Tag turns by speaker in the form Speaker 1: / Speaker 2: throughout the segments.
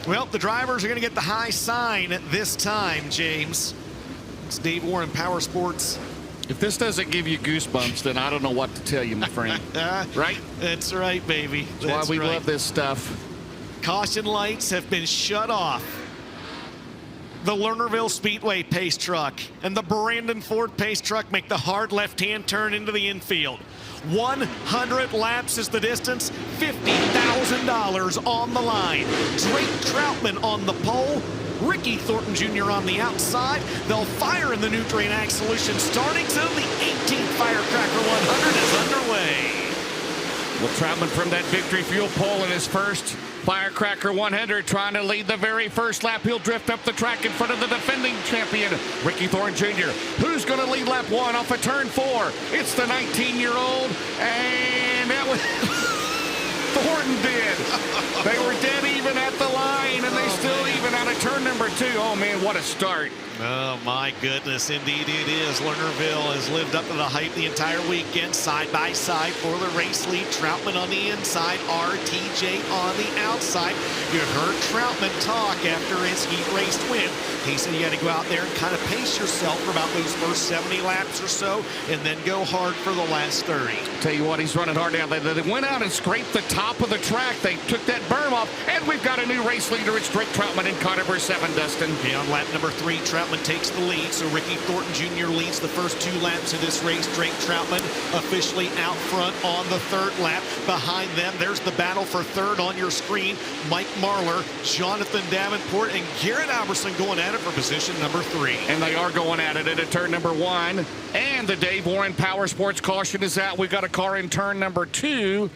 Speaker 1: Well, the drivers are going to get the high sign this time, James. It's Dave Warren Power Sports.
Speaker 2: If this doesn't give you goosebumps, then I don't know what to tell you, my friend. Right?
Speaker 1: That's right, baby.
Speaker 2: That's why we love this stuff.
Speaker 1: Caution lights have been shut off. The Lernerville Speedway pace truck and the Brandon Ford pace truck make the hard left-hand turn into the infield. 100 laps is the distance, $50,000 on the line. Drake Troutman on the pole, Ricky Thornton Jr. on the outside. They'll fire in the Nutrient Ag Solutions starting zone. The 18th Firecracker 100 is underway.
Speaker 2: Well, Troutman from that victory fuel pole in his first Firecracker 100 trying to lead the very first lap. He'll drift up the track in front of the defending champion, Ricky Thornton Jr. Who's going to lead lap 1 off of turn 4? It's the 19-year-old, and that was Thornton did. They were dead even at the line, and they still even out of turn number 2. Oh, man, what a start.
Speaker 1: Oh, my goodness, indeed it is. Lernerville has lived up to the hype the entire weekend, side by side for the race lead. Troutman on the inside, RTJ on the outside. You heard Troutman talk after his heat race win. He said you had to go out there and kind of pace yourself for about those first 70 laps or so, and then go hard for the last 30.
Speaker 2: Tell you what, he's running hard down there. They went out and scraped the top of the track. They took that berm off, and we've got a new race leader. It's Drake Troutman in car number 7, Dustin.
Speaker 1: Yeah, on lap number 3, Troutman takes the lead, so Ricky Thornton Jr. leads the first 2 laps of this race. Drake Troutman officially out front on the 3rd lap. Behind them, there's the battle for 3rd on your screen. Mike Marlar, Jonathan Davenport, and Garrett Alberson going at it for position number 3.
Speaker 2: And they are going at it into turn number 1. And the Dave Warren Power Sports caution is out. We've got a car in turn number 2.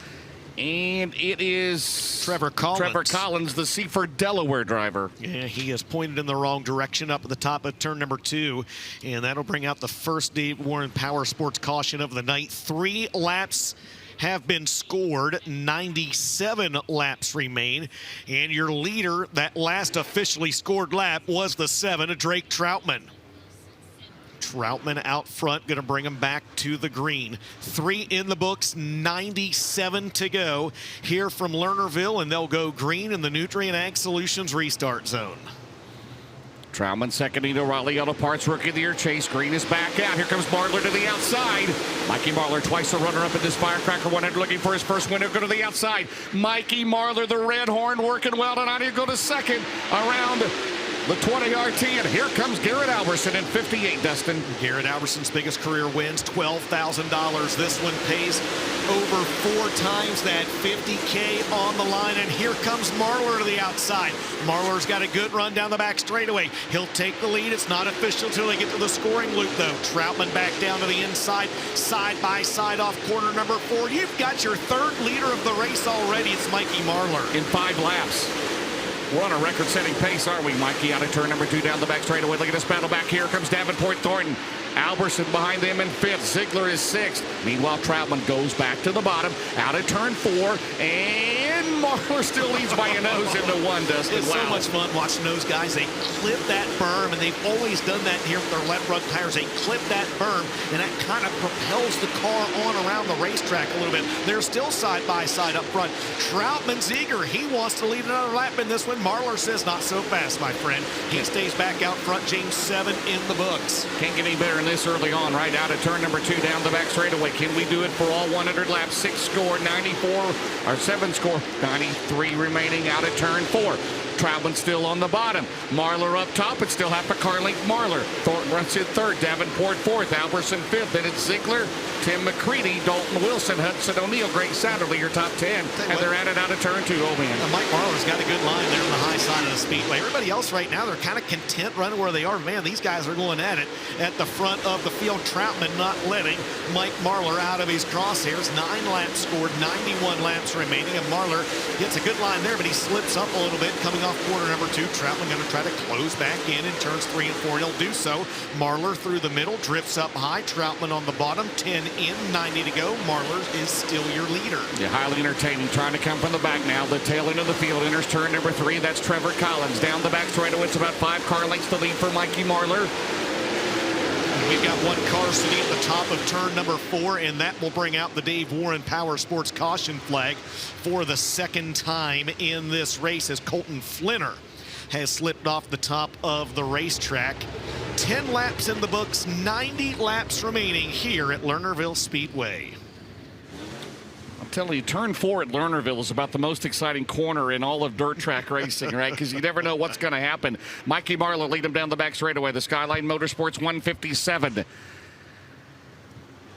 Speaker 2: And it is
Speaker 1: Trevor Collins,
Speaker 2: the Seaford, Delaware driver.
Speaker 1: Yeah, he has pointed in the wrong direction up at the top of turn number 2. And that'll bring out the first Dave Warren Power Sports caution of the night. 3 laps have been scored. 97 laps remain. And your leader, that last officially scored lap, was the 7, Drake Troutman. Troutman out front, going to bring him back to the green. 3 in the books, 97 to go here from Lernerville, and they'll go green in the Nutrient Ag Solutions restart zone.
Speaker 2: Troutman second into Raleigh Auto Parts Rookie of the Year. Chase Green is back out. Here comes Marlar to the outside. Mikey Marlar, twice a runner-up in this Firecracker 100, looking for his first win. He'll go to the outside. Mikey Marlar, the red horn, working well tonight. He'll go to second around the 20 RT, and here comes Garrett Alberson in 58, Dustin.
Speaker 1: Garrett Alberson's biggest career wins, $12,000. This one pays over 4 times that, $50K on the line, and here comes Marlar to the outside. Marlar's got a good run down the back straightaway. He'll take the lead. It's not official till they get to the scoring loop, though. Troutman back down to the inside, side by side off corner number 4. You've got your 3rd leader of the race already. It's Mikey Marlar.
Speaker 2: In 5 laps. We're on a record-setting pace, aren't we, Mikey? Out of turn number 2 down the back straightaway. Look at this battle back here. Comes Davenport, Thornton. Alberson behind them in 5th. Zeigler is 6th. Meanwhile, Troutman goes back to the bottom. Out of turn 4. And Marlar still leads by a nose into 1, Dustin.
Speaker 1: It's so much fun watching those guys. They clip that berm, and they've always done that here with their left front tires. They clip that berm, and that kind of propels the car on around the racetrack a little bit. They're still side by side up front. Troutman's eager. He wants to lead another lap in this one. Marlar says not so fast, my friend. He stays back out front. James, 7 in the books.
Speaker 2: Can't get any better than this early on, right out of turn number 2 down the back straightaway. Can we do it for all 100 laps? 6 score, 94, or 7 score, 93 remaining out of turn 4. Troutman still on the bottom. Marlar up top. It's still half a car length. Marlar. Thornton runs in 3rd. Davenport 4th. Alberson 5th. Then it's Zeigler, Tim McCreadie, Dalton Wilson, Hudson O'Neill, Greg Satterlee, your top 10. And they're at it out of turn 2. Oh, man.
Speaker 1: Mike Marlar's got a good line there on the high side of the speedway. Everybody else right now, they're kind of content running where they are. Man, these guys are going at it at the front of the field. Troutman not letting Mike Marlar out of his crosshairs. 9 laps scored, 91 laps remaining. And Marlar gets a good line there, but he slips up a little bit coming off corner number 2. Troutman going to try to close back in turns 3 and 4, and he'll do so. Marlar through the middle, drifts up high. Troutman on the bottom, 10 in, 90 to go. Marlar is still your leader.
Speaker 2: Yeah, highly entertaining. Trying to come from the back now. The tail end of the field enters turn number 3. That's Trevor Collins. Down the back straightaway, it's about 5 car lengths to lead for Mikey Marlar.
Speaker 1: We've got one car sitting at the top of turn number 4, and that will bring out the Dave Warren Power Sports caution flag for the second time in this race as Colton Flinner has slipped off the top of the racetrack. 10 laps in the books, 90 laps remaining here at Lernerville Speedway.
Speaker 2: I'm telling you, turn 4 at Lernerville is about the most exciting corner in all of dirt track racing, right? Because you never know what's going to happen. Mikey Marlar lead him down the back straightaway. The Skyline Motorsports 157.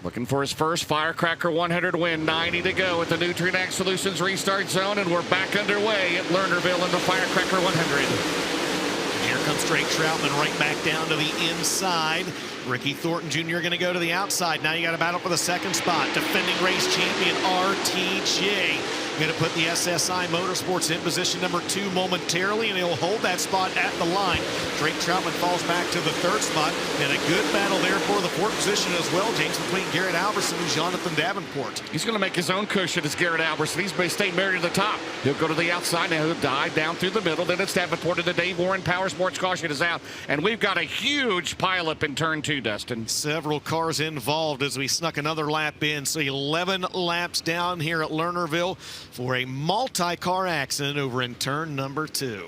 Speaker 2: Looking for his first Firecracker 100 win. 90 to go at the Nutrient Ag Solutions restart zone, and we're back underway at Lernerville in the Firecracker 100.
Speaker 1: Here comes Drake Troutman right back down to the inside. Ricky Thornton Jr. going to go to the outside. Now you got to battle for the second spot. Defending race champion RTJ going to put the SSI Motorsports in position number 2 momentarily, and he'll hold that spot at the line. Drake Troutman falls back to the 3rd spot, and a good battle there for the 4th position as well, James, between Garrett Alberson and Jonathan Davenport.
Speaker 2: He's going to make his own cushion as Garrett Alberson. He's staying married to the top. He'll go to the outside. Now he'll dive down through the middle. Then it's Davenport, and the Dave Warren Power Sports caution is out, and we've got a huge pileup in turn 2, Dustin.
Speaker 1: Several cars involved as we snuck another lap in. So 11 laps down here at Lernerville for a multi-car accident over in turn number 2.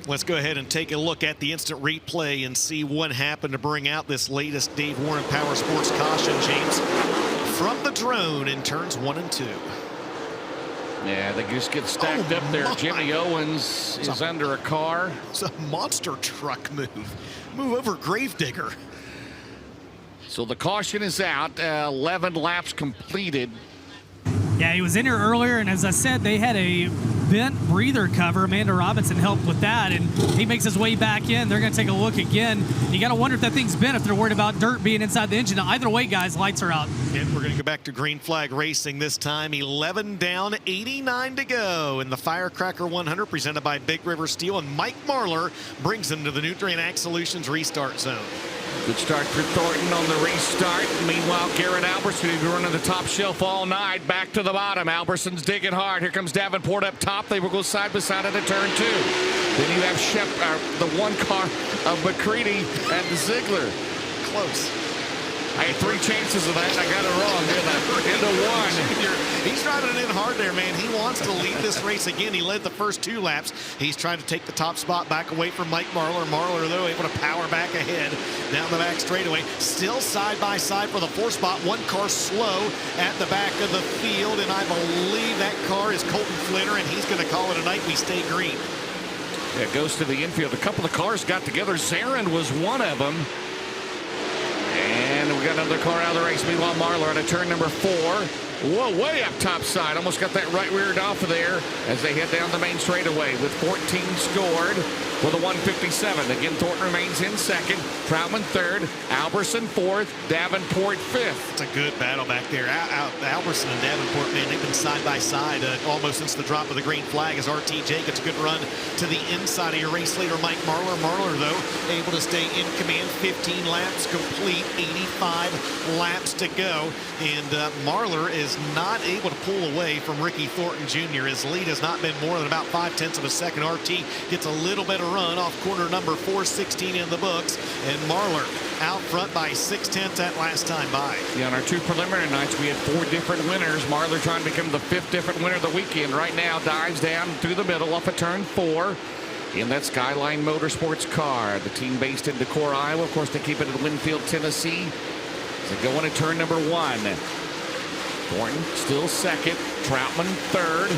Speaker 1: Let's go ahead and take a look at the instant replay and see what happened to bring out this latest Dave Warren Power Sports caution, James, from the drone in turns 1 and 2.
Speaker 2: Yeah, they just get stacked up there.
Speaker 1: My.
Speaker 2: Jimmy Owens is under a car.
Speaker 1: It's a monster truck move. Move over, Gravedigger.
Speaker 2: So the caution is out. 11 laps completed.
Speaker 3: Yeah, he was in here earlier, and as I said, they had a vent breather cover. Amanda Robinson helped with that, and he makes his way back in. They're going to take a look again. You got to wonder if that thing's bent, if they're worried about dirt being inside the engine. Either way, guys, lights are out.
Speaker 1: And we're going to go back to green flag racing this time. 11 down, 89 to go in the Firecracker 100 presented by Big River Steel, and Mike Marlar brings them to the Nutrient Ag Solutions restart zone.
Speaker 2: Good start for Thornton on the restart. Meanwhile, Garrett Alberson, who's been running the top shelf all night, back to the bottom. Alberson's digging hard. Here comes Davenport up top. They will go side by side at a turn 2. Then you have the one car of McCreadie and Zeigler.
Speaker 1: Close.
Speaker 2: I had 3 chances of that. I got it wrong. Into 1.
Speaker 1: He's driving it in hard there, man. He wants to lead this race again. He led the first 2 laps. He's trying to take the top spot back away from Mike Marlar. Marlar, though, able to power back ahead down the back straightaway. Still side by side for the 4th spot. One car slow at the back of the field, and I believe that car is Colton Flinner, and he's going to call it a night. We stay green.
Speaker 2: Yeah, it goes to the infield. A couple of cars got together. Zarin was one of them. And we got another car out of the race. Meanwhile, Marlar on a turn number 4. Whoa, way up top side. Almost got that right reared off of there as they head down the main straightaway with 14 scored with a 157. Again, Thornton remains in 2nd. Troutman 3rd. Alberson 4th. Davenport 5th.
Speaker 1: It's a good battle back there. Alberson and Davenport, man, they've been side by side almost since the drop of the green flag as RTJ gets a good run to the inside of your race leader, Mike Marlar. Marlar, though, able to stay in command. 15 laps complete, 85 laps to go. And Marlar is not able to pull away from Ricky Thornton Jr. His lead has not been more than about 5/10 of a second. RT gets a little bit of run off corner number 416 in the books, and Marlar out front by 6/10 that last time by.
Speaker 2: Yeah, on our 2 preliminary nights, we had 4 different winners. Marlar trying to become the 5th different winner of the weekend. Right now, dives down through the middle off of turn 4 in that Skyline Motorsports car. The team based in Decorah, Iowa. Of course, they keep it in Winfield, Tennessee. So going to turn number 1. Thornton still 2nd. Troutman 3rd.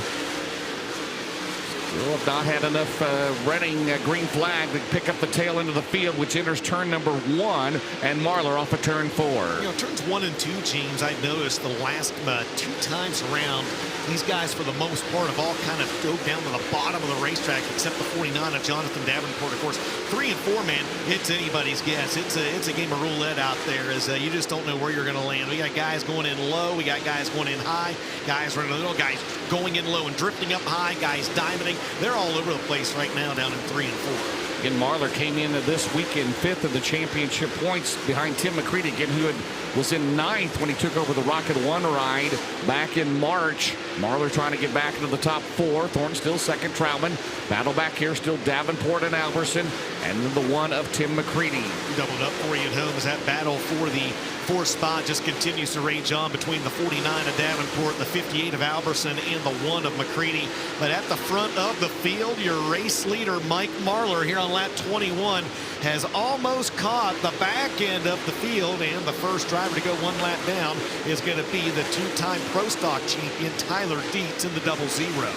Speaker 2: Still have not had enough running green flag to pick up the tail end of the field, which enters turn number 1, and Marlar off of turn 4.
Speaker 1: You know, turns 1 and 2, James, I noticed the last 2 times around, these guys, for the most part, have all kind of go down to the bottom of the racetrack, except the 49 of Jonathan Davenport, of course. 3 and 4, man, it's anybody's guess. It's a game of roulette out there, as you just don't know where you're going to land. We got guys going in low, we got guys going in high, guys running a little, guys going in low and drifting up high, guys diamonding. They're all over the place right now, down in 3 and 4.
Speaker 2: Again, Marlar came into this weekend 5th of the championship points behind Tim McCreadie, again, who had was in 9th when he took over the Rocket 1 ride back in March. Marlar trying to get back into the top 4. Thornton still second. Troutman. Battle back here still Davenport and Alberson. And then the one of Tim McCreadie.
Speaker 1: Doubled up for you at home as that battle for the 4th spot just continues to rage on between the 49 of Davenport, the 58 of Alberson, and the 1 of McCreadie. But at the front of the field, your race leader, Mike Marlar, here on lap 21, has almost caught the back end of the field, and the first driver to go 1 lap down is going to be the 2-time Pro Stock champion, Tyler Dietz, in the 00.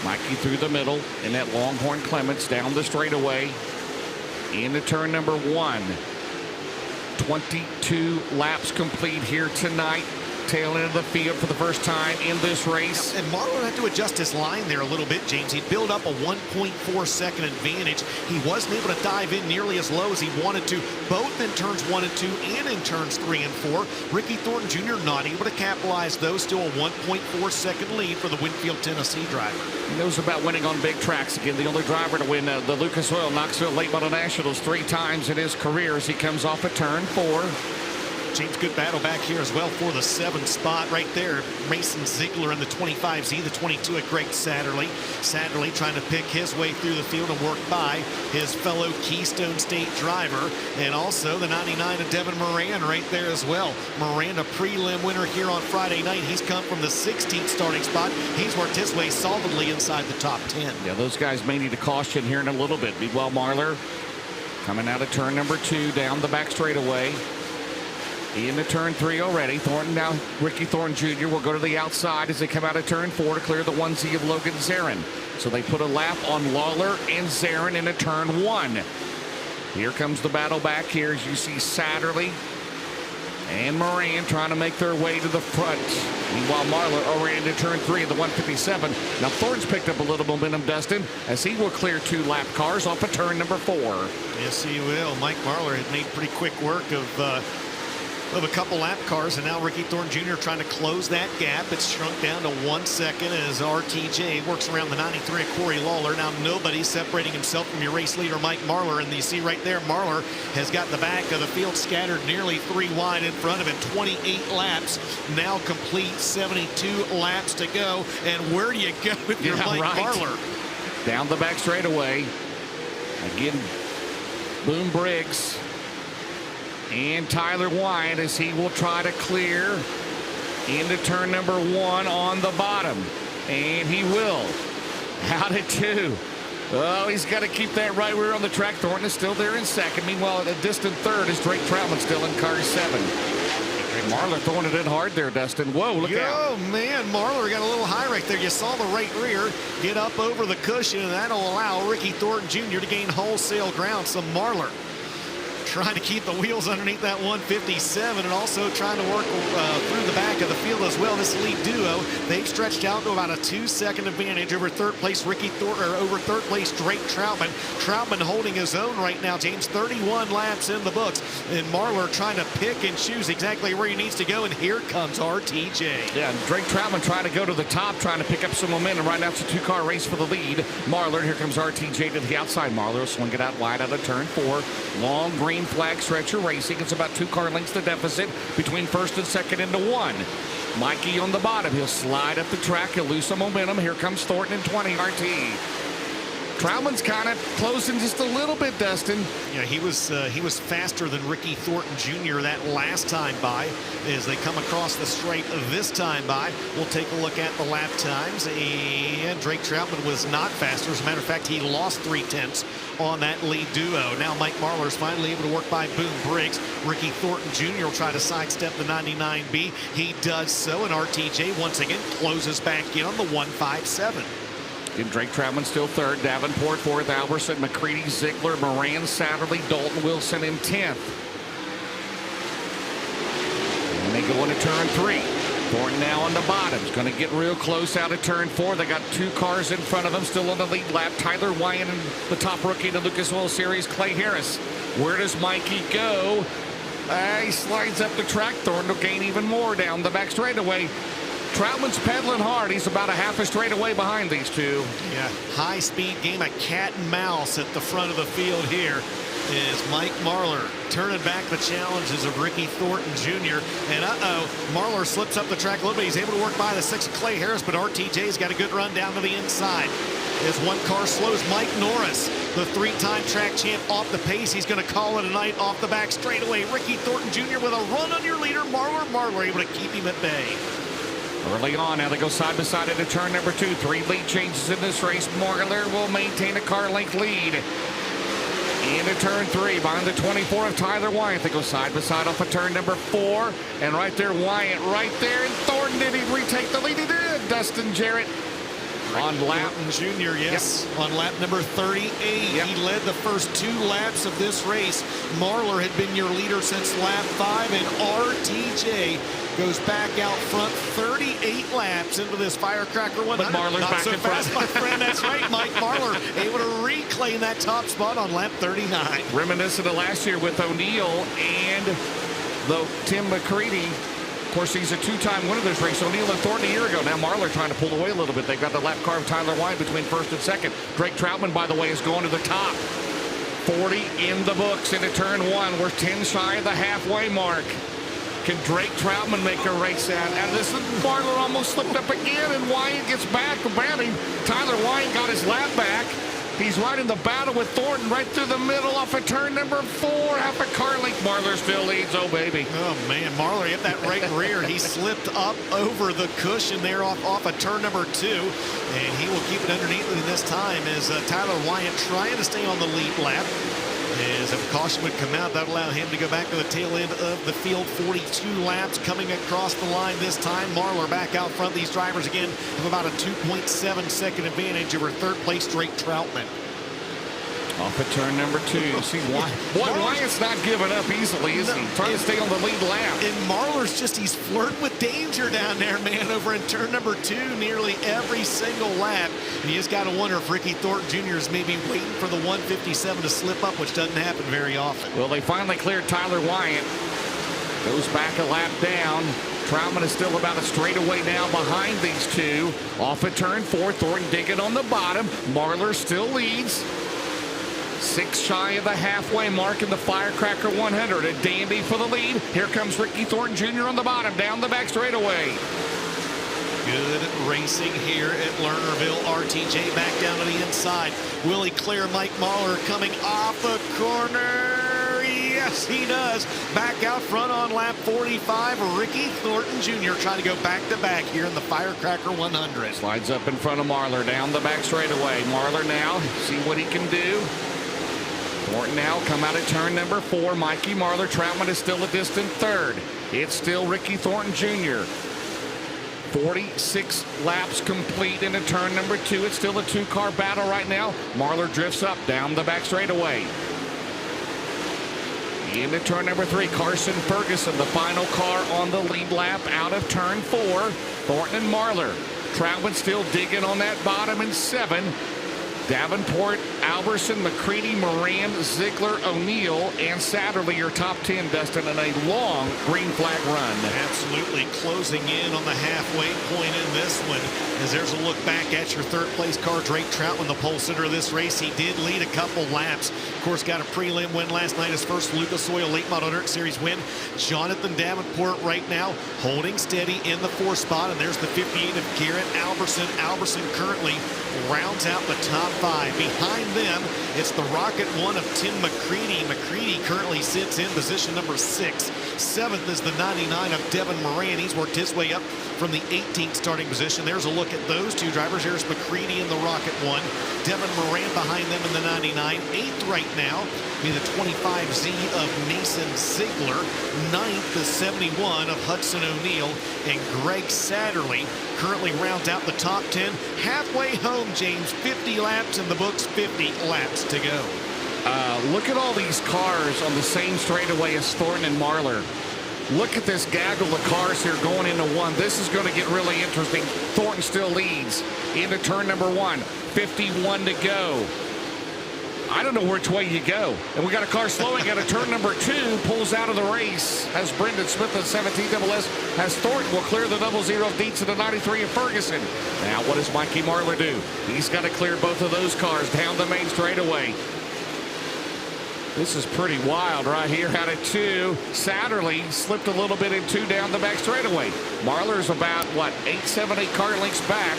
Speaker 2: Mikey through the middle in that Longhorn Clements down the straightaway into turn number 1. 22 laps complete here tonight. Tail end of the field for the first time in this race.
Speaker 1: And Marlar had to adjust his line there a little bit, James. He built up a 1.4 second advantage. He wasn't able to dive in nearly as low as he wanted to, both in turns 1 and 2 and in turns 3 and 4. Ricky Thornton Jr. not able to capitalize, though. Still a 1.4 second lead for the Winfield, Tennessee driver.
Speaker 2: He knows about winning on big tracks. Again, the only driver to win the Lucas Oil Knoxville Late Model Nationals 3 times in his career as he comes off of turn 4.
Speaker 1: James, good battle back here as well for the 7th spot right there. Mason Zeigler in the 25Z, the 22 at Greg Satterlee. Satterlee trying to pick his way through the field and work by his fellow Keystone State driver, and also the 99 of Devin Moran right there as well. Moran, a prelim winner here on Friday night. He's come from the 16th starting spot. He's worked his way solidly inside the top 10.
Speaker 2: Yeah, those guys may need a caution here in a little bit. Meanwhile, Marlar coming out of turn number 2 down the back straightaway. Into turn 3 already. Thornton now, Ricky Thornton Jr. will go to the outside as they come out of turn 4 to clear the 1Z of Logan Zarin. So they put a lap on Lawler and Zarin into turn 1. Here comes the battle back here as you see Satterlee and Moran trying to make their way to the front. Meanwhile, Marlar already into turn 3 of the 157. Now Thornton's picked up a little momentum, Dustin, as he will clear 2 lap cars off of turn number 4.
Speaker 1: Yes, he will. Mike Marlar had made pretty quick work of a couple lap cars, and now Ricky Thornton Jr. trying to close that gap. It's shrunk down to 1 second as RTJ works around the 93 of Corey Lawler. Now nobody separating himself from your race leader, Mike Marlar, and you see right there, Marlar has got the back of the field scattered nearly 3 wide in front of him. 28 laps now complete, 72 laps to go, and where do you go if you're Mike Marlar?
Speaker 2: Down the back straightaway. Again, Boom Briggs and Tyler Wyant as he will try to clear into turn number 1 on the bottom. And he will. Out at 2. Oh, he's got to keep that right rear on the track. Thornton is still there in second. Meanwhile, at a distant third is Drake Troutman still in car 7. Marlar throwing it in hard there, Dustin. Whoa, look out.
Speaker 1: Oh, man, Marlar got a little high right there. You saw the right rear get up over the cushion, and that'll allow Ricky Thornton Jr. to gain wholesale ground. So Marlar trying to keep the wheels underneath that 157 and also trying to work through the back of the field as well. This lead duo, they've stretched out to about a 2-second advantage over third place Ricky Thornton, or over third place Drake Troutman. Troutman holding his own right now, James. 31 laps in the books, and Marlar trying to pick and choose exactly where he needs to go, and here comes RTJ.
Speaker 2: Yeah, Drake Troutman trying to go to the top, trying to pick up some momentum. Right now it's a 2-car race for the lead. Marlar, here comes RTJ to the outside. Marlar will swing it out wide out of turn 4. Long green flag stretcher racing. It's about 2-car lengths the deficit between first and second into 1. Mikey on the bottom. He'll slide up the track. He'll lose some momentum. Here comes Thornton in 20 RT. Troutman's kind of closing just a little bit, Dustin.
Speaker 1: Yeah, he was faster than Ricky Thornton Jr. that last time by. As they come across the straight this time by, we'll take a look at the lap times. And Drake Troutman was not faster. As a matter of fact, he lost 3/10 on that lead duo. Now Mike Marlar is finally able to work by Boom Briggs. Ricky Thornton Jr. will try to sidestep the 99B. He does so, and RTJ once again closes back in on the 157.
Speaker 2: And Drake Troutman still third. Davenport fourth. Alberson, McCreadie, Zeigler, Moran, Satterlee, Dalton, Wilson in 10th. And they go into turn 3. Thornton now on the bottom. He's going to get real close out of turn 4. They got 2 cars in front of him still on the lead lap. Tyler Wyant and the top rookie in the Lucas Oil Series, Clay Harris. Where does Mikey go? He slides up the track. Thornton will gain even more down the back straightaway. Troutman's pedaling hard. He's about a half a straightaway behind these two.
Speaker 1: Yeah, high-speed game, a cat and mouse at the front of the field here. is Mike Marlar turning back the challenges of Ricky Thornton Jr. And Marlar slips up the track a little bit. He's able to work by the 6 of Clay Harris, but RTJ's got a good run down to the inside. As one car slows Mike Norris, the 3-time track champ, off the pace. He's going to call it a night off the back straightaway. Ricky Thornton Jr. with a run on your leader. Marlar able to keep him at bay.
Speaker 2: Early on, now they go side by side into turn number 2. 3 lead changes in this race. Marlar will maintain a car length lead. Into turn 3, behind the 24 of Tyler Wyant. They go side by side off of turn number 4. And right there, Wyant right there. And Thornton, did he retake the lead? He did. Dustin Jarrett on lap.
Speaker 1: Thornton Jr., yes, on lap number 38. He led the first 2 laps of this race. Marlar had been your leader since lap 5, and RTJ goes back out front 38 laps into this Firecracker 100.
Speaker 2: But Marlar's
Speaker 1: Not
Speaker 2: back
Speaker 1: so
Speaker 2: in
Speaker 1: fast,
Speaker 2: front.
Speaker 1: my friend. That's right, Mike Marlar able to reclaim that top spot on lap 39.
Speaker 2: Reminiscent of last year with O'Neill and Tim McCreadie. Of course, he's a 2-time winner of this race. O'Neill and Thornton a year ago. Now Marlar trying to pull away a little bit. They've got the lap car of Tyler Wyant between first and second. Drake Troutman, by the way, is going to the top. 40 in the books into turn 1. We're 10 shy of the halfway mark. Can Drake Troutman make a race out? And this is Marlar almost slipped up again, and Wyant gets back. Tyler Wyant got his lap back. He's right in the battle with Thornton right through the middle off of turn number 4. Half a car length. Marlar still leads. Oh, baby.
Speaker 1: Oh, man. Marlar hit that right rear. He slipped up over the cushion there off of turn number 2. And he will keep it underneath him this time as Tyler Wyant trying to stay on the lead lap. As if caution would come out, that would allow him to go back to the tail end of the field. 42 laps coming across the line this time. Marlar back out front. These drivers, again, have about a 2.7-second advantage over third place Drake Troutman.
Speaker 2: Off at turn number 2. See why? Boy, Wyant's not giving up easily, is he? Trying to stay on the lead lap.
Speaker 1: And Marlar's he's flirting with danger down there, man, over in turn number 2 nearly every single lap. And you just got to wonder if Ricky Thornton Jr. is maybe waiting for the 157 to slip up, which doesn't happen very often.
Speaker 2: Well, they finally cleared Tyler Wyant. Goes back a lap down. Troutman is still about a straightaway now behind these 2. Off at turn 4. Thornton digging on the bottom. Marlar still leads. 6 shy of the halfway mark in the Firecracker 100. A dandy for the lead. Here comes Ricky Thornton Jr. on the bottom, down the back straightaway.
Speaker 1: Good racing here at Lernerville. RTJ back down to the inside. Will he clear Mike Marlar coming off the corner? Yes, he does. Back out front on lap 45. Ricky Thornton Jr. trying to go back-to-back here in the Firecracker 100.
Speaker 2: Slides up in front of Marlar, down the back straightaway. Marlar now, see what he can do. Thornton now come out of turn number 4. Mikey Marlar. Troutman is still a distant third. It's still Ricky Thornton Jr. 46 laps complete into turn number 2. It's still a 2-car battle right now. Marlar drifts up down the back straightaway. Into turn number 3. Carson Ferguson, the final car on the lead lap out of turn 4. Thornton and Marlar. Troutman still digging on that bottom in 7. Davenport, Alberson, McCreadie, Moran, Zeigler, O'Neill, and Satterlee are top 10, Dustin, in a long green flag run.
Speaker 1: Absolutely closing in on the halfway point in this one. As there's a look back at your third place car, Drake Troutman, the pole sitter of this race. He did lead a couple laps. Of course, got a prelim win last night, his first Lucas Oil Late Model Dirt Series win. Jonathan Davenport right now holding steady in the 4th spot. And there's the 58 of Garrett Alberson. Alberson currently rounds out the top 5. Behind them, it's the Rocket 1 of Tim McCreadie. McCreadie currently sits in position number 6. 7th is the 99 of Devin Moran. He's worked his way up from the 18th starting position. There's a look at those 2 drivers. Here's McCreadie in the Rocket 1. Devin Moran behind them in the 99. 8th right now be the 25Z of Mason Zeigler. 9th the 71 of Hudson O'Neill. And Greg Satterlee currently rounds out the top 10. Halfway home, James. 50 laps in the books, 50 laps to go.
Speaker 2: Look at all these cars on the same straightaway as Thornton and Marlar. Look at this gaggle of cars here going into 1. This is going to get really interesting. Thornton still leads into turn number 1. 51 to go. I don't know which way you go. And we got a car slowing out of turn number 2, pulls out of the race. Has Brendan Smith at 17 SS. Has Thornton will clear the 00 of Dietz to the 93 of Ferguson. Now what does Mikey Marlar do? He's got to clear both of those cars down the main straightaway. This is pretty wild right here. Out of 2. Satterlee slipped a little bit in 2 down the back straightaway. Marlar's about, what, 8, 7, 8 car lengths back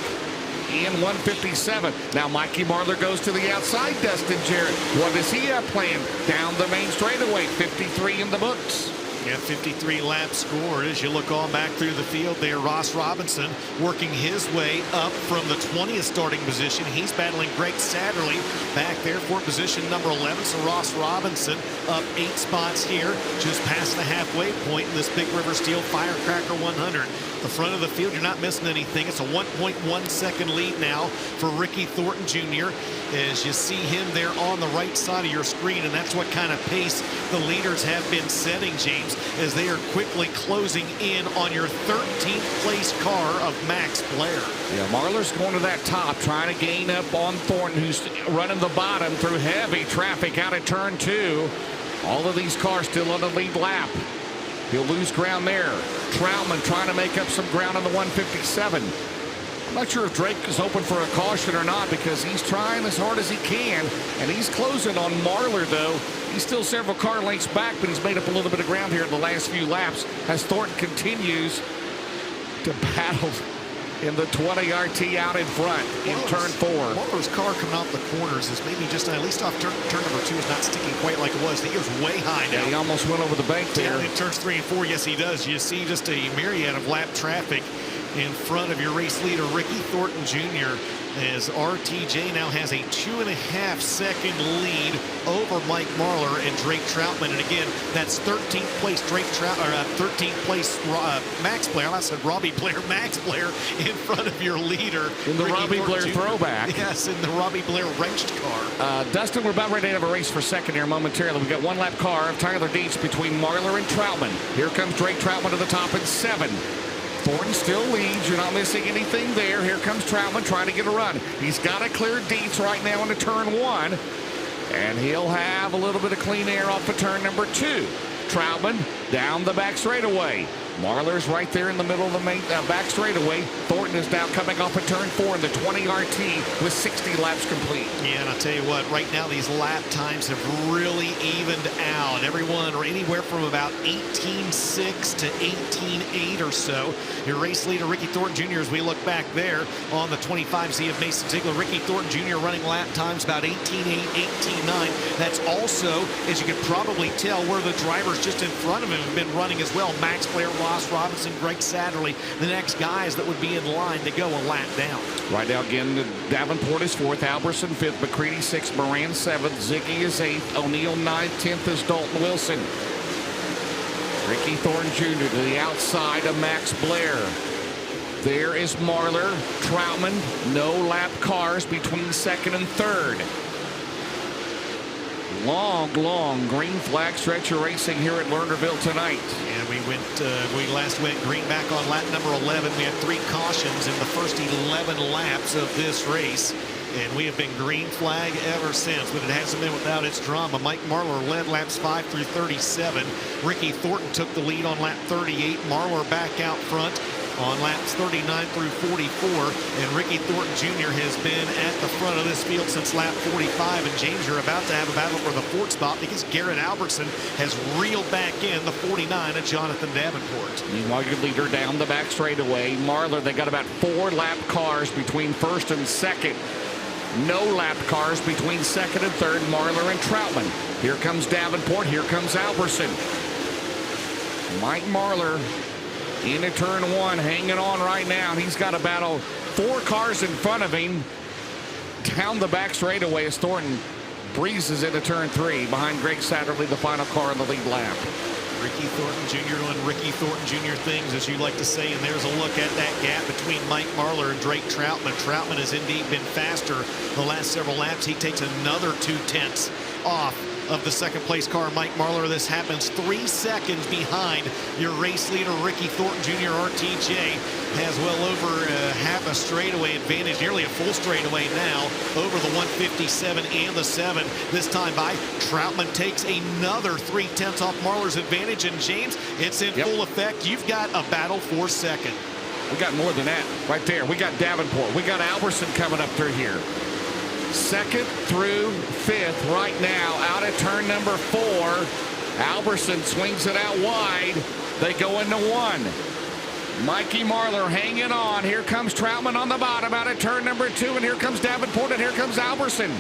Speaker 2: in 157. Now Mikey Marlar goes to the outside. Dustin Jarrett, what does he have planned? Down the main straightaway. 53 in the books.
Speaker 1: Yeah, 53 laps scored. As you look on back through the field there, Ross Robinson working his way up from the 20th starting position. He's battling Greg Satterlee back there for position number 11. So Ross Robinson up 8 spots here, just past the halfway point in this Big River Steel Firecracker 100. The front of the field, you're not missing anything. It's a 1.1 second lead now for Ricky Thornton Jr. as you see him there on the right side of your screen, and that's what kind of pace the leaders have been setting, James, as they are quickly closing in on your 13th place car of Max Blair.
Speaker 2: Yeah, Marlar's going to that top, trying to gain up on Thornton, who's running the bottom through heavy traffic out of turn 2. All of these cars still on the lead lap. He'll lose ground there. Troutman trying to make up some ground on the 157. I'm not sure if Drake is hoping for a caution or not, because he's trying as hard as he can, and he's closing on Marlar, though. He's still several car lengths back, but he's made up a little bit of ground here in the last few laps as Thornton continues to battle in the 20 RT out in front in turn 4.
Speaker 1: Marlar's car coming off the corners is maybe just, at least off turn number 2, is not sticking quite like it was. He was way high now.
Speaker 2: Yeah, he almost went over the bank there.
Speaker 1: Down in turns 3 and 4, yes, he does. You see just a myriad of lap traffic in front of your race leader, Ricky Thornton Jr., as RTJ now has a 2.5 second lead over Mike Marlar and Drake Troutman. And again, that's 13th place 13th place Max Blair. I said Robbie Blair, Max Blair in front of your leader.
Speaker 2: In the
Speaker 1: Ricky
Speaker 2: Robbie
Speaker 1: Thornton
Speaker 2: Blair
Speaker 1: Jr.
Speaker 2: throwback.
Speaker 1: Yes, in the Robbie Blair wrenched car.
Speaker 2: Dustin, we're about ready to have a race for second here momentarily. We've got 1 lap car of Tyler Dietz between Marlar and Troutman. Here comes Drake Troutman to the top in 7. Thornton still leads. You're not missing anything there. Here comes Troutman trying to get a run. He's got to clear Dietz right now into turn 1. And he'll have a little bit of clean air off of turn number 2. Troutman down the back straightaway. Marlar's right there in the middle of the main back straightaway. Thornton is now coming off of turn 4 in the 20 RT with 60 laps complete.
Speaker 1: Yeah, and I'll tell you what, right now these lap times have really evened out. Everyone or anywhere from about 18.6 to 18.8 or so. Your race leader, Ricky Thornton Jr., as we look back there on the 25Z of Mason Zeigler, Ricky Thornton Jr. running lap times about 18.8, 18.9. That's also, as you can probably tell, where the drivers just in front of him have been running as well. Max Blair, Ross Robinson, Greg Satterlee, the next guys that would be in line to go a lap down.
Speaker 2: Right now, again, Davenport is 4th, Alberson 5th, McCreadie 6th, Moran 7th, Ziggy is 8th, O'Neill 9th, 10th is Dalton Wilson. Ricky Thornton Jr. to the outside of Max Blair. There is Marlar, Troutman, no lap cars between 2nd and 3rd. Long green flag stretch of racing here at Lernerville tonight.
Speaker 1: And we last went green back on lap number 11. We had 3 cautions in the first 11 laps of this race. And we have been green flag ever since, but it hasn't been without its drama. Mike Marlar led laps 5 through 37. Ricky Thornton took the lead on lap 38. Marlar back out front on laps 39 through 44, and Ricky Thornton Jr. has been at the front of this field since lap 45. And James, you're about to have a battle for the 4th spot because Garrett Alberson has reeled back in the 49 of Jonathan Davenport.
Speaker 2: Meanwhile, your leader down the back straightaway, Marlar. They got about 4 lap cars between 1st and 2nd. No lap cars between 2nd and 3rd, Marlar and Troutman. Here comes Davenport. Here comes Alberson. Mike Marlar into turn 1, hanging on right now. He's got to battle 4 cars in front of him down the back straightaway as Thornton breezes into turn 3 behind Greg Satterlee, the final car in the lead lap.
Speaker 1: Ricky Thornton Jr. doing Ricky Thornton Jr. things, as you like to say, and there's a look at that gap between Mike Marlar and Drake Troutman. Troutman has indeed been faster the last several laps. He takes another 2/10 off of the 2nd place car, Mike Marlar. This happens 3 seconds behind your race leader, Ricky Thornton Jr. RTJ has well over half a straightaway advantage, nearly a full straightaway now over the 157 and the 7. This time by Troutman takes another 3/10 off Marlar's advantage, and James, it's in full effect. You've got a battle for 2nd.
Speaker 2: We got more than that right there. We got Davenport. We got Alberson coming up through here. Second through fifth right now out of turn number 4. Alberson swings it out wide. They go into 1. Mikey Marlar hanging on. Here comes Troutman on the bottom out of turn number 2. And here comes Davenport and here comes Alberson.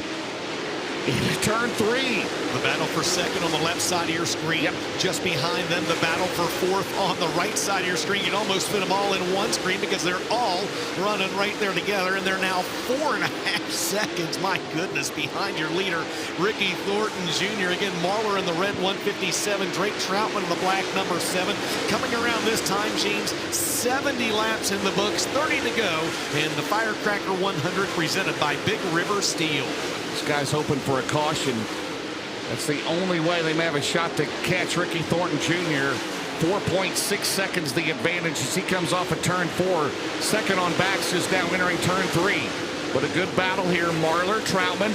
Speaker 2: In turn 3.
Speaker 1: The battle for second on the left side of your screen.
Speaker 2: Yep.
Speaker 1: Just behind them, the battle for fourth on the right side of your screen. You'd almost fit them all in one screen because they're all running right there together, and they're now 4.5 seconds, my goodness, behind your leader, Ricky Thornton Jr. Again, Marlar in the red 157, Drake Troutman in the black number 7. Coming around this time, James, 70 laps in the books, 30 to go, and the Firecracker 100 presented by Big River Steel.
Speaker 2: This guy's hoping for a caution. That's the only way they may have a shot to catch Ricky Thornton Jr. 4.6 seconds the advantage as he comes off of turn 4. Second on backs is now entering turn 3. But a good battle here. Marlar, Troutman,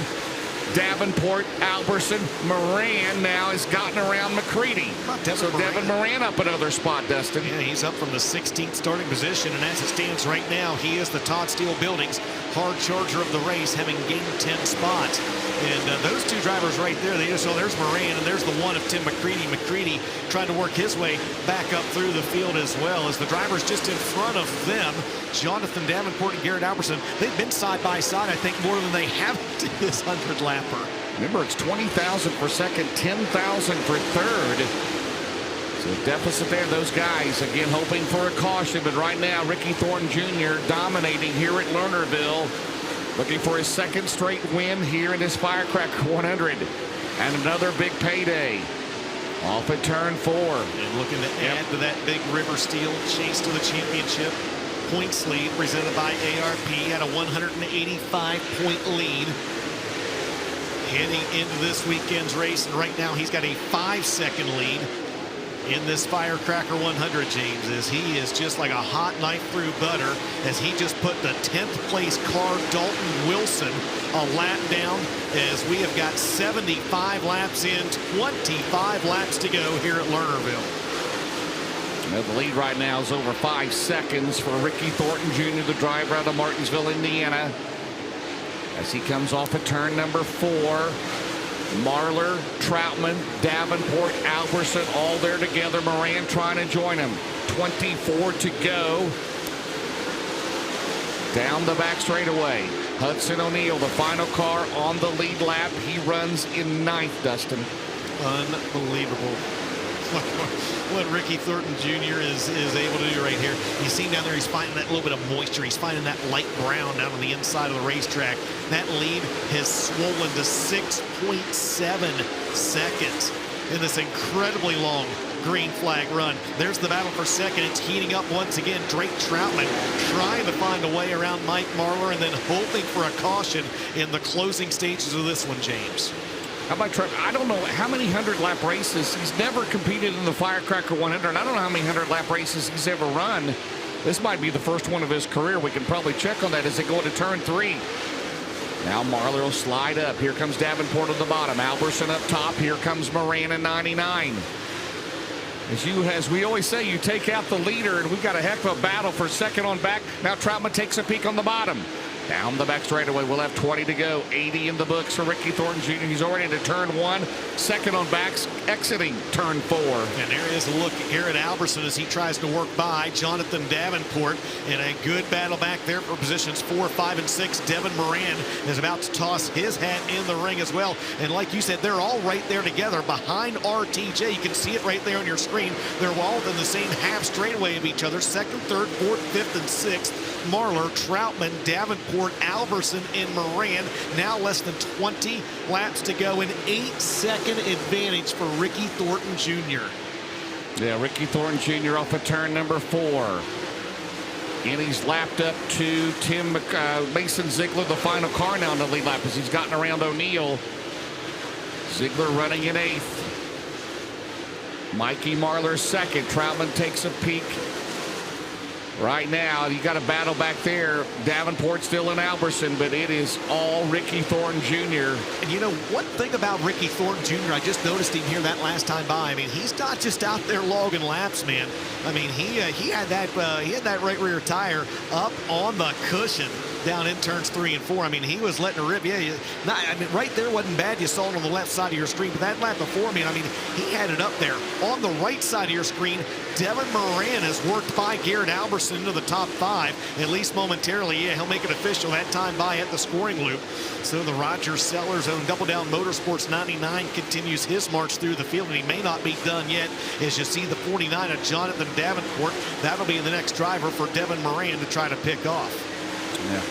Speaker 2: Davenport, Alberson, Moran now has gotten around McCreadie. So Devin Moran up another spot, Dustin.
Speaker 1: Yeah, he's up from the 16th starting position, and as it stands right now, he is the Todd Steele Buildings hard charger of the race, having gained 10 spots. And those two drivers right there, there's Moran, and there's the one of Tim McCreadie. McCreadie trying to work his way back up through the field as well, as the drivers just in front of them, Jonathan Davenport and Garrett Alberson, they've been side by side, I think, more than they have in this 100-lapper.
Speaker 2: Remember, it's 20,000 for second, 10,000 for third. So deficit there, those guys, again, hoping for a caution. But right now, Ricky Thornton Jr. dominating here at Lernerville, looking for his second straight win here in this Firecracker 100. And another big payday. Off at turn 4.
Speaker 1: And looking to add to that Big River Steel chase to the championship. Points lead presented by ARP at a 185-point lead heading into this weekend's race, and right now he's got a 5-second lead in this Firecracker 100, James, as he is just like a hot knife through butter, as he just put the 10th place car Dalton Wilson a lap down, as we have got 75 laps in, 25 laps to go here at Lernerville.
Speaker 2: Now the lead right now is over 5 seconds for Ricky Thornton Jr., the driver out of Martinsville, Indiana. As he comes off of turn number 4, Marlar, Troutman, Davenport, Alberson, all there together. Moran trying to join him. 24 to go. Down the back straightaway. Hudson O'Neill, the final car on the lead lap. He runs in 9th, Dustin.
Speaker 1: Unbelievable. What Ricky Thornton Jr. is able to do right here. You see him down there, he's finding that little bit of moisture. He's finding that light brown down on the inside of the racetrack. That lead has swollen to 6.7 seconds in this incredibly long green flag run. There's the battle for second. It's heating up once again. Drake Troutman trying to find a way around Mike Marlar and then hoping for a caution in the closing stages of this one, James.
Speaker 2: How about Troutman? I don't know how many 100-lap races. He's never competed in the Firecracker 100. I don't know how many 100-lap races he's ever run. This might be the first one of his career. We can probably check on that as they go into turn 3. Now Marlar will slide up. Here comes Davenport at the bottom. Alberson up top. Here comes Moran in 99. As we always say, you take out the leader, and we've got a heck of a battle for second on back. Now Troutman takes a peek on the bottom. Down the back straightaway, we'll have 20 to go. 80 in the books for Ricky Thornton Jr. He's already into turn 1. Second on backs, exiting turn 4.
Speaker 1: And there is a look at Garrett Alberson as he tries to work by Jonathan Davenport. In a good battle back there for positions 4, 5, and 6. Devin Moran is about to toss his hat in the ring as well. And like you said, they're all right there together behind RTJ. You can see it right there on your screen. They're all in the same half straightaway of each other. Second, third, fourth, fifth, and sixth. Marlar, Troutman, Davenport, Alberson, and Moran. Now less than 20 laps to go. An 8-second advantage for Ricky Thornton Jr.
Speaker 2: Yeah, Ricky Thornton Jr. off of turn number 4. And he's lapped up to Mason Zeigler, the final car now in the lead lap as he's gotten around O'Neill. Zeigler running in 8th. Mikey Marlar second. Troutman takes a peek. Right now, you got a battle back there. Davenport still in Alberson, but it is all Ricky Thornton Jr.
Speaker 1: And you know, one thing about Ricky Thornton Jr., I just noticed him here that last time by. I mean, he's not just out there logging laps, man. I mean, he had that right rear tire up on the cushion down in turns 3 and 4. I mean, he was letting her rip. Yeah, right there wasn't bad. You saw it on the left side of your screen, but that lap before, I mean, he had it up there. On the right side of your screen, Devin Moran has worked by Garrett Alberson into the top 5, at least momentarily. Yeah, he'll make it official that time by at the scoring loop. So the Roger Sellers owned Double Down Motorsports 99 continues his march through the field, and he may not be done yet. As you see the 49 of Jonathan Davenport, that'll be the next driver for Devin Moran to try to pick off.
Speaker 2: Yeah.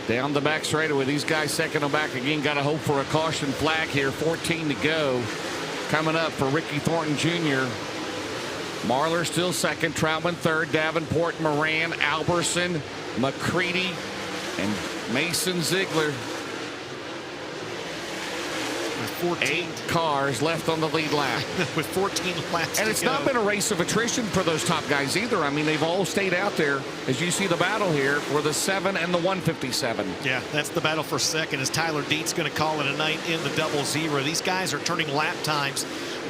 Speaker 2: Down the back straightaway, these guys second them back again. Got to hope for a caution flag here. 14 to go. Coming up for Ricky Thornton Jr. Marlar still second, Troutman third, Davenport, Moran, Alberson, McCreadie, and Mason Zeigler. 8 cars left on the lead lap.
Speaker 1: With 14 laps
Speaker 2: and it's
Speaker 1: to go.
Speaker 2: not been a race of attrition for those top guys either. I mean, they've all stayed out there. As you see the battle here for the 7 and the 157.
Speaker 1: Yeah, that's the battle for second, as Tyler Dietz going to call it a night in the 00. These guys are turning lap times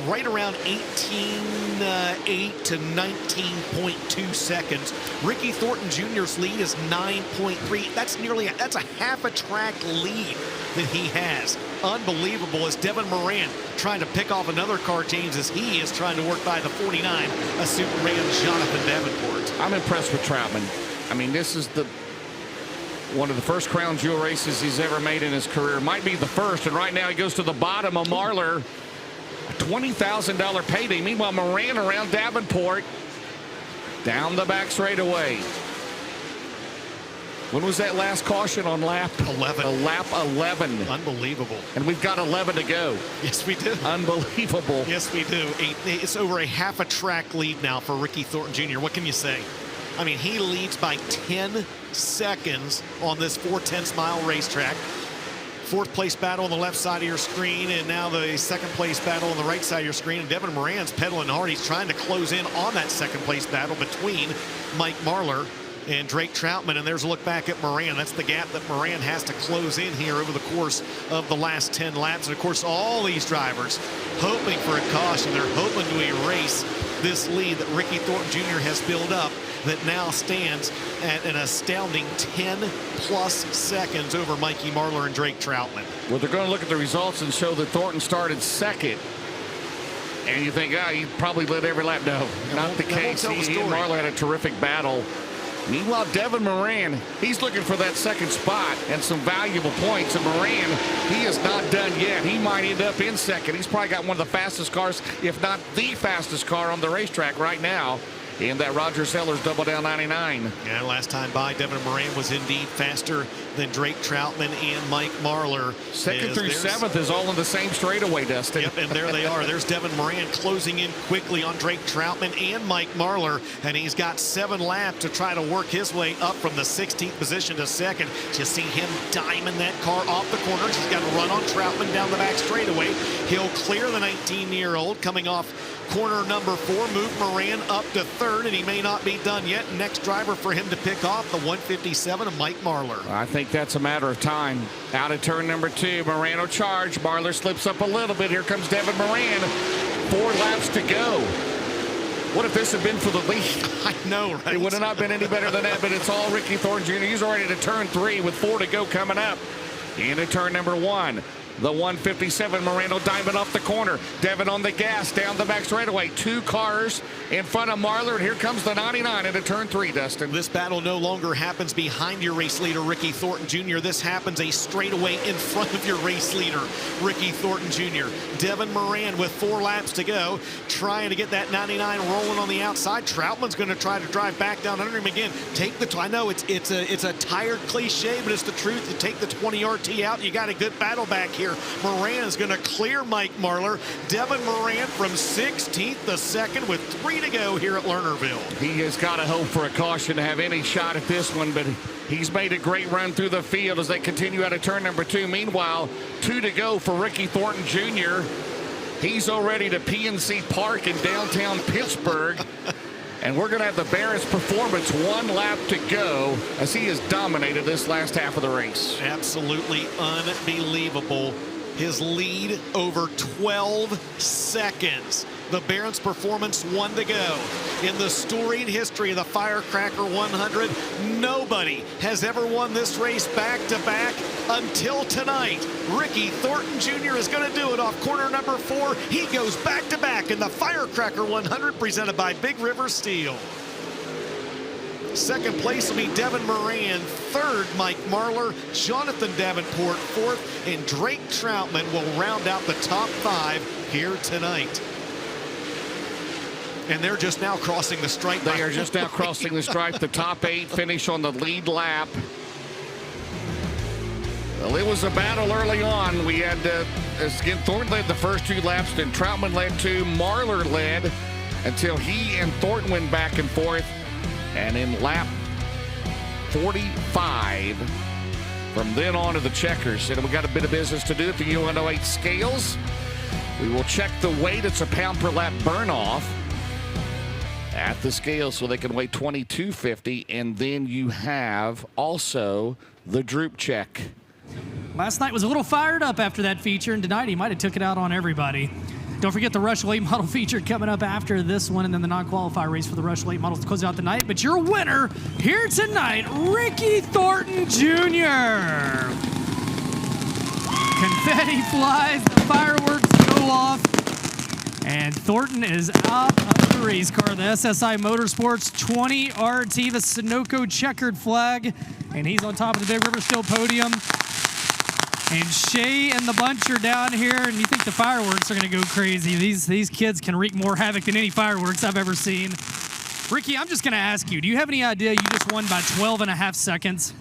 Speaker 1: right around 18.8 to 19.2 seconds. Ricky Thornton Jr.'s lead is 9.3. That's a half a track lead that he has. Unbelievable, as Devin Moran trying to pick off another car teams as he is trying to work by the 49, a Superman Jonathan Davenport.
Speaker 2: I'm impressed with Troutman. I mean, this is one of the first crown jewel races he's ever made in his career. Might be the first, and right now he goes to the bottom of Marlar. A $20,000 payday. Meanwhile, Moran around Davenport. Down the back straightaway. When was that last caution on lap
Speaker 1: 11?
Speaker 2: Lap 11.
Speaker 1: Unbelievable.
Speaker 2: And we've got 11 to go.
Speaker 1: Yes, we do.
Speaker 2: Unbelievable.
Speaker 1: Yes, we do. It's over a half a track lead now for Ricky Thornton Jr. What can you say? I mean, he leads by 10 seconds on this 4/10 racetrack. 4th place battle on the left side of your screen, and now the 2nd place battle on the right side of your screen. And Devin Moran's pedaling hard. He's trying to close in on that 2nd place battle between Mike Marlar and Drake Troutman. And there's a look back at Moran. That's the gap that Moran has to close in here over the course of the last 10 laps. And of course, all these drivers hoping for a caution. They're hoping to erase this lead that Ricky Thornton Jr. has built up, that now stands at an astounding 10+ seconds over Mikey Marlar and Drake Troutman.
Speaker 2: Well, they're going to look at the results and show that Thornton started second. And you think, he probably led every lap. No, not the case. He and Marlar had a terrific battle. Meanwhile, Devin Moran, he's looking for that 2nd spot and some valuable points. And Moran, he is not done yet. He might end up in 2nd. He's probably got one of the fastest cars, if not the fastest car on the racetrack right now, in that Roger Sellers Double Down 99.
Speaker 1: Yeah, last time by, Devin Moran was indeed faster than Drake Troutman and Mike Marlar.
Speaker 2: 2nd through 7th is all in the same straightaway, Dustin.
Speaker 1: Yep, and there they are. There's Devin Moran closing in quickly on Drake Troutman and Mike Marlar, and he's got 7 laps to try to work his way up from the 16th position to 2nd. You see him diamond that car off the corners. He's got to run on Troutman down the back straightaway. He'll clear the 19-year-old coming off corner number 4, move Moran up to 3rd, and he may not be done yet. Next driver for him to pick off, the 157 of Mike Marlar.
Speaker 2: I think that's a matter of time. Out of turn number 2, Moran will charge. Marlar slips up a little bit. Here comes Devin Moran. 4 laps to go. What if this had been for the lead?
Speaker 1: I know, right?
Speaker 2: It would have not been any better than that, but it's all Ricky Thornton Jr. He's already to turn 3 with 4 to go coming up. Into turn number 1. The 157, Moreno diamond off the corner. Devin on the gas, down the back straightaway. 2 cars in front of Marlar, and here comes the 99 into turn 3, Dustin.
Speaker 1: This battle no longer happens behind your race leader, Ricky Thornton Jr. This happens a straightaway in front of your race leader, Ricky Thornton Jr. Devin Moran with 4 laps to go, trying to get that 99 rolling on the outside. Troutman's going to try to drive back down under him again. I know it's a tired cliche, but it's the truth. You take the 20 RT out, you got a good battle back here. Moran is going to clear Mike Marlar. Devin Moran from 16th to 2nd with 3 to go here at Lernerville.
Speaker 2: He has got to hope for a caution to have any shot at this one, but he's made a great run through the field as they continue out of turn number 2. Meanwhile, 2 to go for Ricky Thornton Jr. He's already to PNC Park in downtown Pittsburgh. And we're going to have the Barrett's performance 1 lap to go as he has dominated this last half of the race.
Speaker 1: Absolutely unbelievable his lead over 12 seconds. The Barron's Performance, 1 to go. In the storied history of the Firecracker 100, nobody has ever won this race back-to-back until tonight. Ricky Thornton Jr. is going to do it off corner number 4. He goes back-to-back in the Firecracker 100 presented by Big River Steel. Second place will be Devin Moran. Third, Mike Marlar. Jonathan Davenport, fourth. And Drake Troutman will round out the top 5 here tonight. And they're just now crossing the stripe.
Speaker 2: They are just now crossing the stripe. The top 8 finish on the lead lap. Well, it was a battle early on. We had, again, Thornton led the first 2 laps, then Troutman led 2, Marlar led until he and Thornton went back and forth. And in lap 45, from then on to the checkers. And we got a bit of business to do at the U108 scales. We will check the weight. It's a pound per lap burn off at the scale, so they can weigh 2250. And then you have also the droop check.
Speaker 3: Last night was a little fired up after that feature, and tonight he might have took it out on everybody. Don't forget the Rush Late Model feature coming up after this one, and then the non-qualifier race for the Rush Late Models to close out the night. But your winner here tonight, Ricky Thornton Jr. Confetti flies, the fireworks go off, and Thornton is out of the race car. The SSI Motorsports 20 RT, the Sunoco checkered flag, and he's on top of the Big River Steel podium. And Shay and the bunch are down here, and you think the fireworks are going to go crazy. These kids can wreak more havoc than any fireworks I've ever seen. Ricky, I'm just going to ask you, do you have any idea you just won by 12.5 seconds?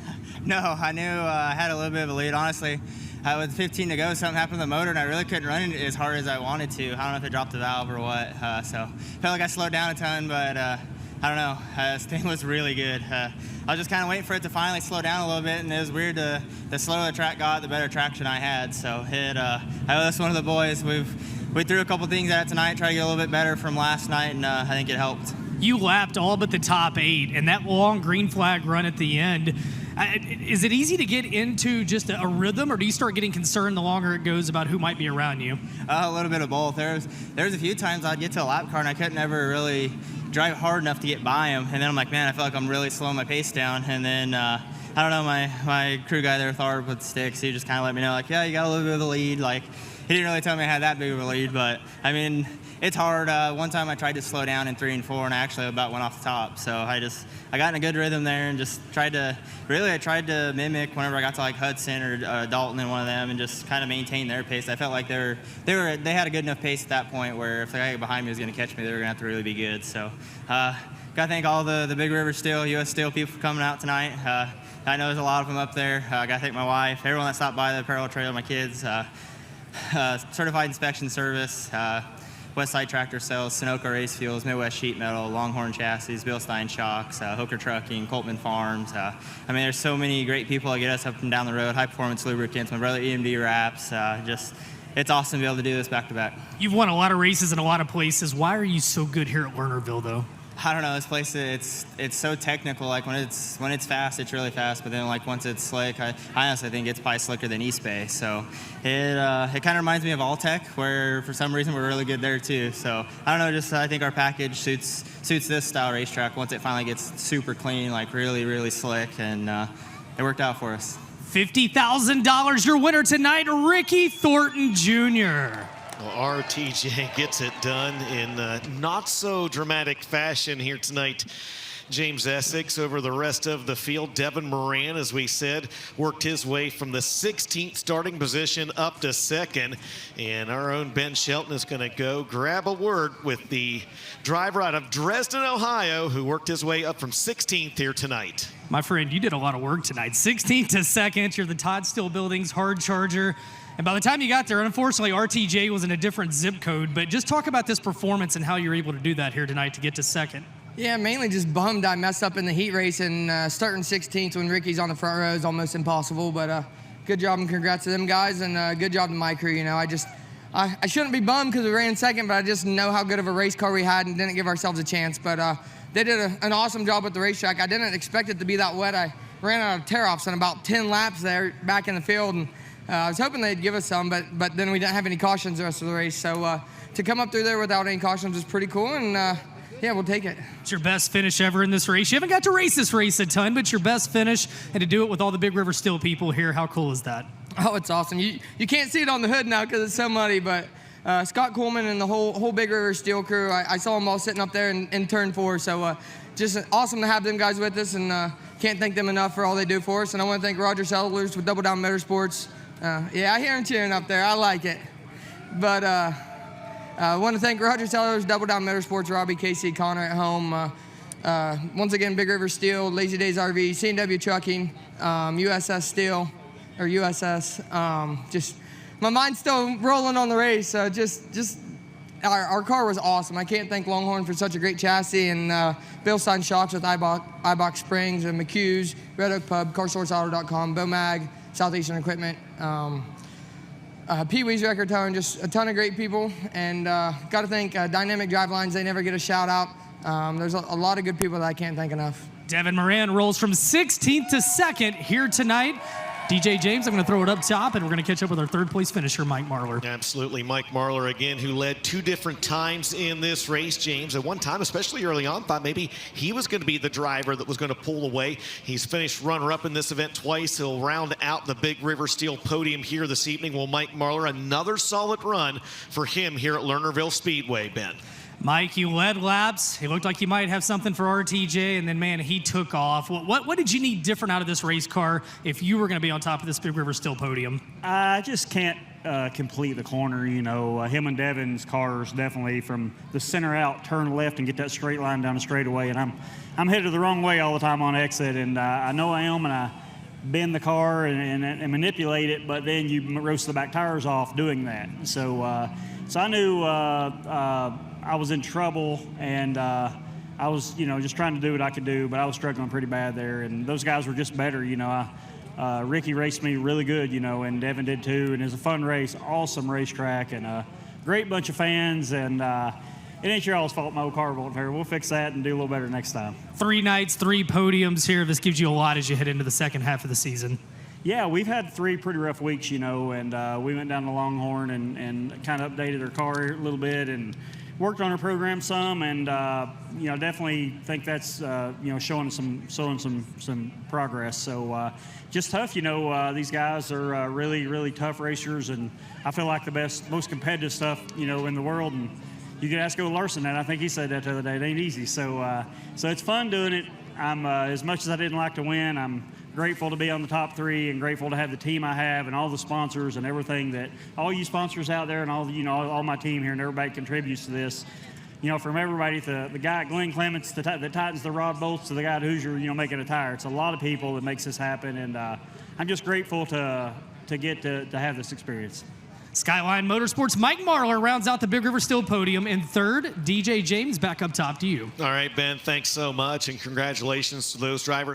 Speaker 4: No, I knew I had a little bit of a lead, honestly. With 15 to go, something happened to the motor, and I really couldn't run it as hard as I wanted to. I don't know if it dropped the valve or what, so felt like I slowed down a ton, but I don't know. This thing was really good. I was just kind of waiting for it to finally slow down a little bit, and it was weird. The slower the track got, the better traction I had. So I was one of the boys. We threw a couple things at it tonight, tried to get a little bit better from last night, and I think it helped.
Speaker 3: You lapped all but the top 8, and that long green flag run at the end. Is it easy to get into just a rhythm, or do you start getting concerned the longer it goes about who might be around you?
Speaker 4: A little bit of both. There's a few times I'd get to a lap car and I couldn't ever really drive hard enough to get by him, and then I'm like, man, I feel like I'm really slowing my pace down. And then I don't know, my crew guy there, Tharp with sticks, he just kind of let me know, like, yeah, you got a little bit of a lead. Like, he didn't really tell me I had that big of a lead, but I mean, it's hard. One time I tried to slow down in 3 and 4, and I actually about went off the top. So I got in a good rhythm there and just tried to mimic whenever I got to like Hudson or Dalton and one of them, and just kind of maintain their pace. I felt like they had a good enough pace at that point where if the guy behind me was going to catch me, they were going to have to really be good. So got to thank all the Big River Steel, U.S. Steel people for coming out tonight. I know there's a lot of them up there. I got to thank my wife, everyone that stopped by the apparel trailer, my kids, Certified Inspection Service, Westside Tractor Sales, Sunoco Race Fuels, Midwest Sheet Metal, Longhorn Chassis, Bilstein Shocks, Hooker Trucking, Coltman Farms. I mean, there's so many great people that get us up and down the road. High Performance Lubricants, my brother EMD Wraps. It's awesome to be able to do this back to back.
Speaker 3: You've won a lot of races in a lot of places. Why are you so good here at Lernerville, though?
Speaker 4: I don't know, this place, it's so technical. Like when it's fast, it's really fast, but then like once it's slick, I honestly think it's probably slicker than East Bay. So it kind of reminds me of Alltech, where for some reason we're really good there too. So I don't know, just I think our package suits this style racetrack once it finally gets super clean, like really, really slick, and it worked out for us.
Speaker 3: $50,000, your winner tonight, Ricky Thornton Jr.
Speaker 1: Well, RTJ gets it done in not so dramatic fashion here tonight. James Essex over the rest of the field. Devin Moran, as we said, worked his way from the 16th starting position up to second. And our own Ben Shelton is going to go grab a word with the driver out of Dresden, Ohio, who worked his way up from 16th here tonight.
Speaker 3: My friend, you did a lot of work tonight. 16th to second. You're the Todd Steel Buildings hard charger. And by the time you got there, unfortunately, RTJ was in a different zip code. But just talk about this performance and how you're able to do that here tonight to get to second.
Speaker 5: Yeah, mainly just bummed I messed up in the heat race, and starting 16th when Ricky's on the front row is almost impossible. But good job and congrats to them guys, and good job to my crew. You know, I shouldn't be bummed because we ran second, but I just know how good of a race car we had and didn't give ourselves a chance. But they did an awesome job with the racetrack. I didn't expect it to be that wet. I ran out of tear-offs in about 10 laps there back in the field, and I was hoping they'd give us some, but then we didn't have any cautions the rest of the race. So to come up through there without any cautions was pretty cool, and yeah, we'll take it.
Speaker 3: It's your best finish ever in this race. You haven't got to race this race a ton, but your best finish, and to do it with all the Big River Steel people here, how cool is that?
Speaker 5: Oh, it's awesome. You can't see it on the hood now because it's so muddy, but Scott Coleman and the whole Big River Steel crew, I saw them all sitting up there in turn 4, so just awesome to have them guys with us, and can't thank them enough for all they do for us. And I want to thank Roger Settlers with Double Down Motorsports. Yeah, I hear him cheering up there. I like it. But I want to thank Roger Settlers, Double Down Motorsports, Robbie, Casey, Connor at home. Once again, Big River Steel, Lazy Days RV, C&W Trucking, USS Steel, or USS. Just my mind's still rolling on the race. Our car was awesome. I can't thank Longhorn for such a great chassis, and Bill signed shocks with iBox Springs and McHughes, Red Oak Pub, CarSourceAuto.com, Bomag, Southeastern Equipment, Pee Wee's Record Tone, just a ton of great people. And got to thank Dynamic Drivelines. They never get a shout out. There's a lot of good people that I can't thank enough.
Speaker 3: Devin Moran rolls from 16th to 2nd here tonight. DJ James, I'm going to throw it up top, and we're going to catch up with our third-place finisher, Mike Marlar.
Speaker 1: Absolutely. Mike Marlar, again, who led 2 different times in this race, James. At one time, especially early on, thought maybe he was going to be the driver that was going to pull away. He's finished runner-up in this event twice. He'll round out the Big River Steel podium here this evening. Well, Mike Marlar, another solid run for him here at Lernerville Speedway, Ben.
Speaker 3: Mike, you led laps. It looked like you might have something for RTJ, and then, man, he took off. What did you need different out of this race car if you were going to be on top of this Big River Steel podium? I
Speaker 6: just can't complete the corner, you know. Him and Devin's cars definitely from the center out, turn left and get that straight line down the straightaway, and I'm headed the wrong way all the time on exit, and I know I am, and I bend the car and manipulate it, but then you roast the back tires off doing that. So I knew I was in trouble, and I was, just trying to do what I could do, but I was struggling pretty bad there, and those guys were just better, Ricky raced me really good, and Devin did too, and it was a fun race, awesome racetrack, and a great bunch of fans, and it ain't your all's fault my old car wasn't fair. We'll fix that and do a little better next time. 3 nights, 3 podiums here. This gives you a lot as you head into the second half of the season. Yeah, we've had 3 pretty rough weeks, and we went down to Longhorn and kind of updated our car a little bit and worked on our program some, and definitely think that's showing some progress. So just tough, these guys are really tough racers, and I feel like the most competitive stuff in the world. And you could ask Larson that. I think he said that the other day. It ain't easy. So it's fun doing it. I'm as much as I didn't like to win, I'm grateful to be on the top 3 and grateful to have the team I have and all the sponsors and everything that all you sponsors out there and all my team here and everybody contributes to this. From everybody, the guy at Glenn Clements that tightens the rod bolts to the guy at Hoosier, making a tire. It's a lot of people that makes this happen, and I'm just grateful to get to have this experience. Skyline Motorsports' Mike Marlar rounds out the Big River Steel podium in 3rd. DJ James, back up top to you.
Speaker 1: All right, Ben, thanks so much, and congratulations to those drivers.